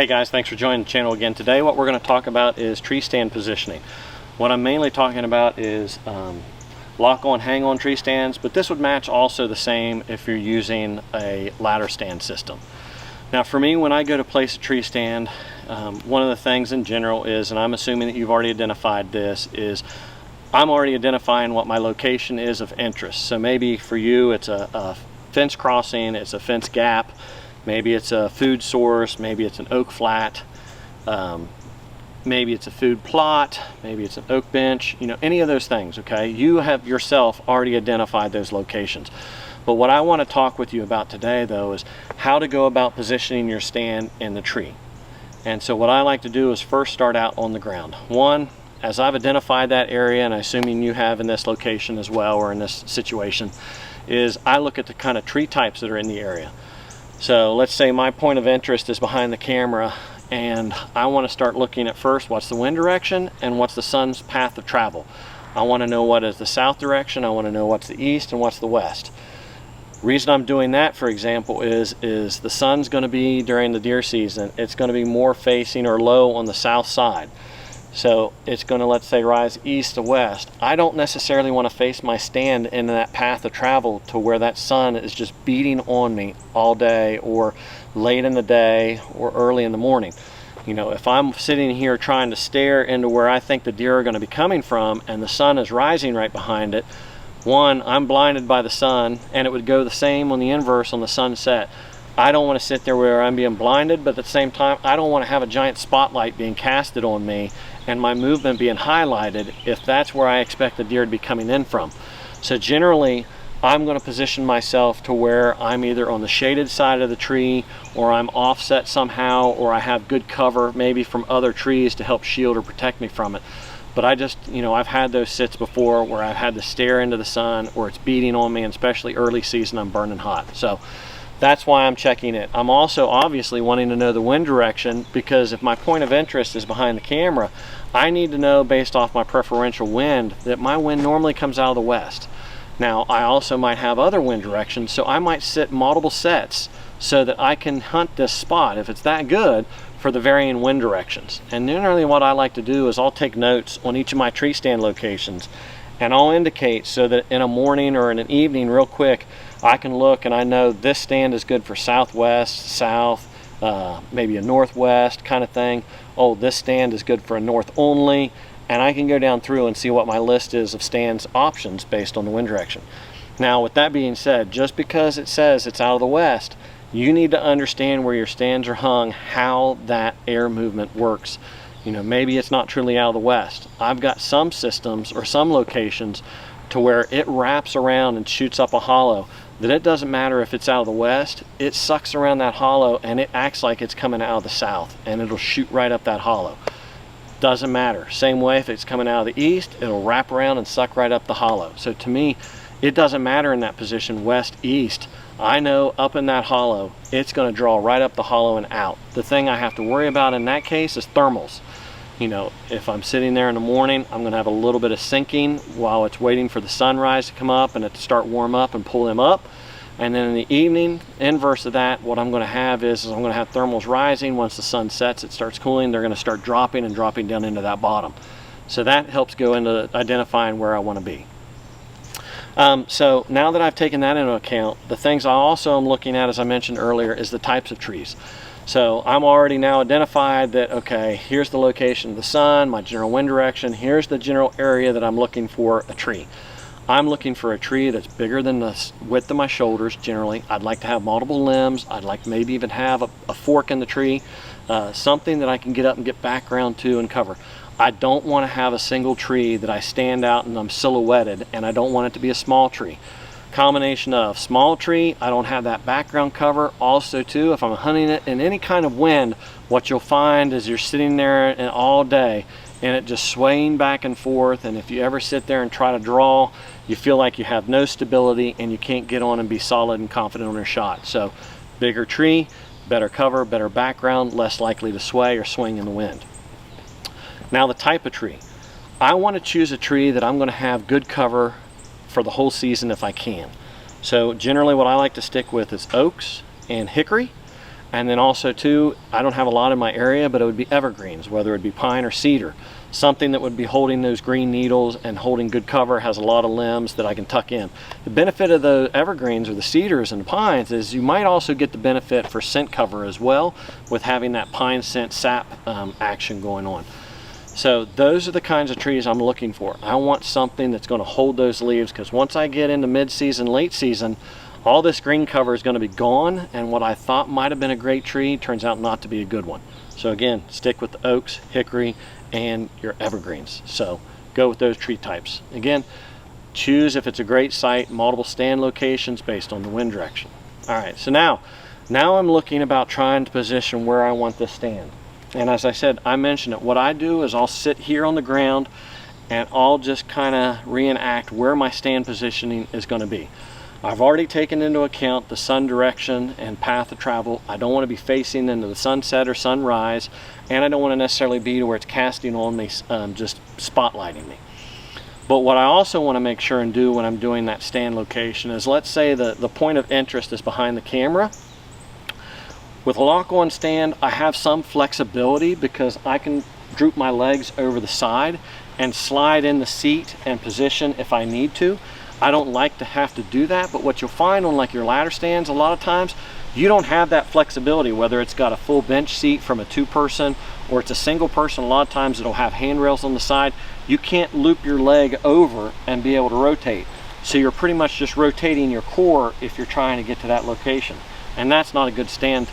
Hey guys, thanks for joining the channel again. Today what we're going to talk about is tree stand positioning. What I'm mainly talking about is lock on, hang on tree stands, but this would match also the same if you're using a ladder stand system. Now for me, when I go to place a tree stand, one of the things in general is, and I'm assuming that you've already identified this, is I'm already identifying what my location is of interest. So maybe for you it's a fence crossing, it's a fence gap, maybe it's a food source, maybe it's an oak flat, maybe it's a food plot, maybe it's an oak bench, you know, any of those things, okay? You have yourself already identified those locations. But what I want to talk with you about today though is how to go about positioning your stand in the tree. And so what I like to do is first start out on the ground. One, as I've identified that area, and I'm assuming you have in this location as well or in this situation, is I look at the kind of tree types that are in the area. So let's say my point of interest is behind the camera and I want to start looking at first what's the wind direction and what's the sun's path of travel. I want to know what is the south direction, I want to know what's the east and what's the west. Reason I'm doing that, for example, is the sun's going to be, during the deer season, it's going to be more facing or low on the south side. So it's going to, let's say, rise east to west. I don't necessarily want to face my stand in that path of travel to where that sun is just beating on me all day or late in the day or early in the morning. You know, if I'm sitting here trying to stare into where I think the deer are going to be coming from and the sun is rising right behind it, one, I'm blinded by the sun, and it would go the same on the inverse on the sunset. I don't want to sit there where I'm being blinded, but at the same time, I don't want to have a giant spotlight being casted on me and my movement being highlighted if that's where I expect the deer to be coming in from. So generally, I'm going to position myself to where I'm either on the shaded side of the tree or I'm offset somehow, or I have good cover maybe from other trees to help shield or protect me from it. But I just, you know, I've had those sits before where I've had to stare into the sun or it's beating on me, and especially early season, I'm burning hot. So that's why I'm checking it. I'm also obviously wanting to know the wind direction, because if my point of interest is behind the camera, I need to know based off my preferential wind that my wind normally comes out of the west. Now I also might have other wind directions, so I might sit multiple sets so that I can hunt this spot, if it's that good, for the varying wind directions. And generally what I like to do is I'll take notes on each of my tree stand locations and I'll indicate so that in a morning or in an evening real quick I can look and I know this stand is good for southwest, south, maybe a northwest kind of thing. Oh, this stand is good for a north only, and I can go down through and see what my list is of stands options based on the wind direction. Now with that being said, just because it says it's out of the west, you need to understand where your stands are hung, how that air movement works. You know, maybe it's not truly out of the west. I've got some systems or some locations to where it wraps around and shoots up a hollow, that it doesn't matter if it's out of the west, it sucks around that hollow and it acts like it's coming out of the south, and it'll shoot right up that hollow. Doesn't matter. Same way if it's coming out of the east, it'll wrap around and suck right up the hollow. So to me, it doesn't matter in that position, west, east. I know up in that hollow, it's going to draw right up the hollow and out. The thing I have to worry about in that case is thermals. You know, if I'm sitting there in the morning, I'm going to have a little bit of sinking while it's waiting for the sunrise to come up and it to start warm up and pull them up. And then in the evening, inverse of that, what I'm going to have is I'm going to have thermals rising. Once the sun sets, it starts cooling. They're going to start dropping and dropping down into that bottom. So that helps go into identifying where I want to be. So now that I've taken that into account, the things I also am looking at, as I mentioned earlier, is the types of trees. So I'm already now identified that, okay, here's the location of the sun, my general wind direction, here's the general area that I'm looking for a tree. I'm looking for a tree that's bigger than the width of my shoulders generally. I'd like to have multiple limbs. I'd like to maybe even have a fork in the tree, something that I can get up and get background to and cover. I don't want to have a single tree that I stand out and I'm silhouetted, and I don't want it to be a small tree. Combination of small tree, I don't have that background cover. Also too, if I'm hunting it in any kind of wind, what you'll find is you're sitting there and all day and it just swaying back and forth, and if you ever sit there and try to draw, you feel like you have no stability and you can't get on and be solid and confident on your shot. So bigger tree, better cover, better background, less likely to sway or swing in the wind. Now the type of tree. I want to choose a tree that I'm going to have good cover for the whole season if I can. So generally what I like to stick with is oaks and hickory. And then also too, I don't have a lot in my area, but it would be evergreens, whether it be pine or cedar. Something that would be holding those green needles and holding good cover, has a lot of limbs that I can tuck in. The benefit of the evergreens or the cedars and the pines is you might also get the benefit for scent cover as well, with having that pine scent sap action going on. So those are the kinds of trees I'm looking for. I want something that's going to hold those leaves, because once I get into mid-season, late season, all this green cover is going to be gone, and what I thought might have been a great tree turns out not to be a good one. So again, stick with the oaks, hickory, and your evergreens. So go with those tree types. Again, choose if it's a great site, multiple stand locations based on the wind direction. All right, so now I'm looking about trying to position where I want this stand. And as I said, I mentioned it, what I do is I'll sit here on the ground and I'll just kind of reenact where my stand positioning is going to be. I've already taken into account the sun direction and path of travel. I don't want to be facing into the sunset or sunrise, and I don't want to necessarily be to where it's casting on me, just spotlighting me. But what I also want to make sure and do when I'm doing that stand location is, let's say the point of interest is behind the camera. With a lock-on stand, I have some flexibility because I can droop my legs over the side and slide in the seat and position if I need to. I don't like to have to do that, but what you'll find on like your ladder stands, a lot of times you don't have that flexibility, whether it's got a full bench seat from a 2-person or it's a single person. A lot of times it'll have handrails on the side. You can't loop your leg over and be able to rotate. So you're pretty much just rotating your core if you're trying to get to that location. And that's not a good stand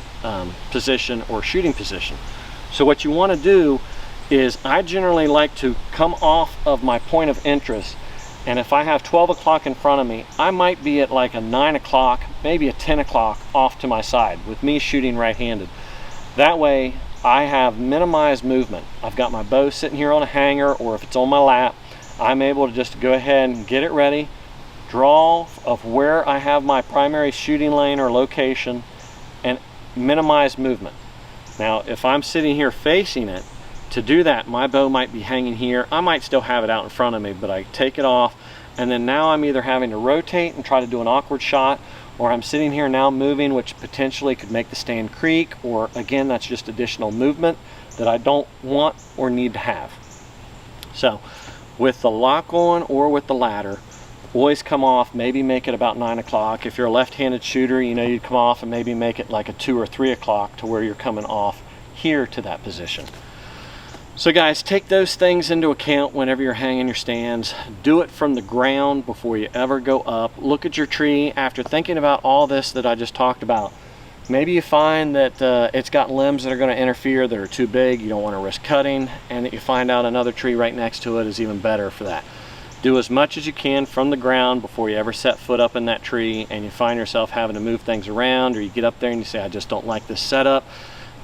position or shooting position. So what you want to do is, I generally like to come off of my point of interest, and if I have 12 o'clock in front of me, I might be at like a 9 o'clock, maybe a 10 o'clock off to my side with me shooting right-handed. That way I have minimized movement. I've got my bow sitting here on a hanger, or if it's on my lap, I'm able to just go ahead and get it ready, draw of where I have my primary shooting lane or location, and minimize movement. Now if I'm sitting here facing it, to do that, my bow might be hanging here. I might still have it out in front of me, but I take it off, and then now I'm either having to rotate and try to do an awkward shot, or I'm sitting here now moving, which potentially could make the stand creak, or again, that's just additional movement that I don't want or need to have. So with the lock on or with the ladder, always come off, maybe make it about 9 o'clock. If you're a left-handed shooter, you know, you'd come off and maybe make it like a 2 or 3 o'clock to where you're coming off here to that position. So guys, take those things into account whenever you're hanging your stands. Do it from the ground before you ever go up. Look at your tree after thinking about all this that I just talked about. Maybe you find that it's got limbs that are going to interfere, that are too big, you don't want to risk cutting, and that you find out another tree right next to it is even better for that. Do as much as you can from the ground before you ever set foot up in that tree, and you find yourself having to move things around, or you get up there and you say, I just don't like this setup,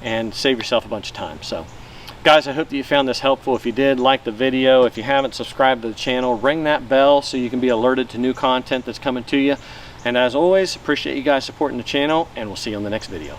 and save yourself a bunch of time. So guys, I hope that you found this helpful. If you did, like the video. If you haven't subscribed to the channel, ring that bell so you can be alerted to new content that's coming to you. And as always, appreciate you guys supporting the channel, and we'll see you on the next video.